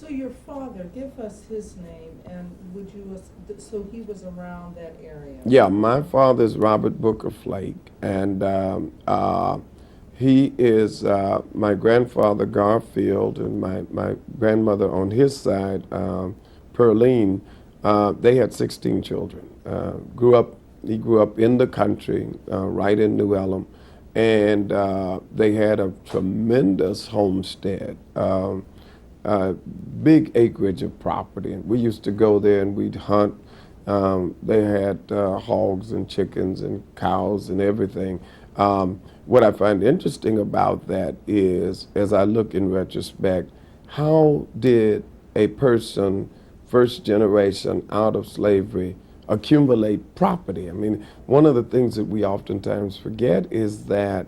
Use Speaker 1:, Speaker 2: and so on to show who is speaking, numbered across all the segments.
Speaker 1: So your father, give us his name, and would you, so he was around that area?
Speaker 2: Yeah, my father's Robert Booker Flake, and he is my grandfather Garfield, and my grandmother on his side, Pearline. They had 16 children. He grew up in the country, right in New Elm, and they had a tremendous homestead. Big acreage of property. We used to go there and we'd hunt. They had hogs and chickens and cows and everything. What I find interesting about that is, as I look in retrospect, how did a person, first generation out of slavery, accumulate property? I mean, one of the things that we oftentimes forget is that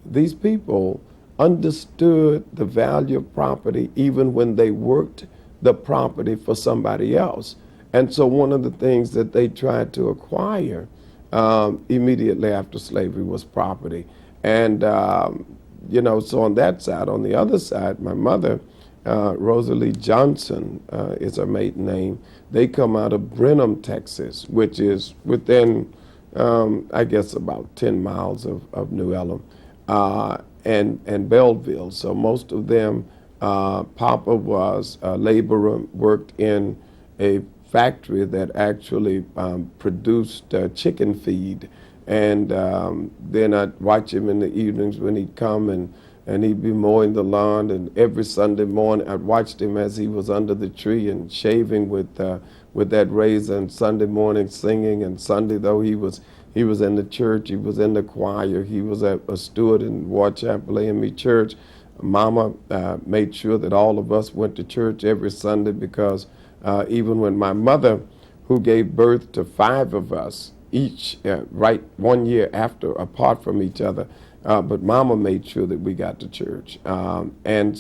Speaker 2: these people understood the value of property even when they worked the property for somebody else. And so one of the things that they tried to acquire immediately after slavery was property. And, so on that side, on the other side, my mother, Rosalie Johnson is her maiden name. They come out of Brenham, Texas, which is within, I guess, about 10 miles of New Elm. And Belleville. So most of them, Papa was a laborer, worked in a factory that actually produced chicken feed. And then I'd watch him in the evenings when he'd come and he'd be mowing the lawn. And every Sunday morning, I'd watched him as he was under the tree and shaving with that razor, and Sunday morning singing. And Sunday, though, he was in the church, he was in the choir, he was a steward in Ward Chapel AME Church. Mama made sure that all of us went to church every Sunday because even when my mother, who gave birth to 5 of us, each right 1 year apart from each other, but Mama made sure that we got to church. And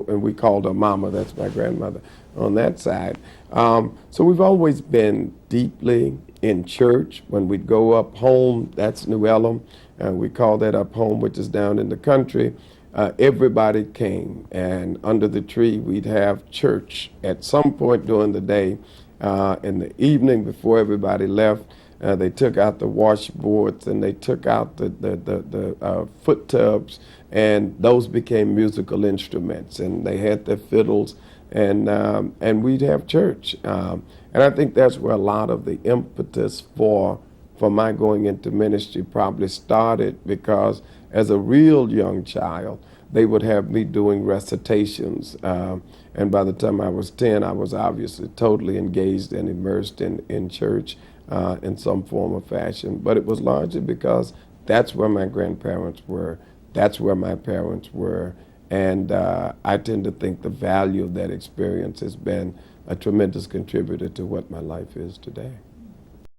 Speaker 2: we called her Mama, that's my grandmother on that side. So we've always been deeply in church. When we'd go up home, that's New Elm, we call that up home, which is down in the country. Everybody came, and under the tree we'd have church at some point during the day. In the evening, before everybody left, they took out the washboards and they took out the foot tubs, and those became musical instruments, and they had their fiddles, and we'd have church. And I think that's where a lot of the impetus for my going into ministry probably started, because as a real young child, they would have me doing recitations. And by the time I was 10, I was obviously totally engaged and immersed in church in some form or fashion. But it was largely because that's where my grandparents were. That's where my parents were. And I tend to think the value of that experience has been a tremendous contributor to what my life is today.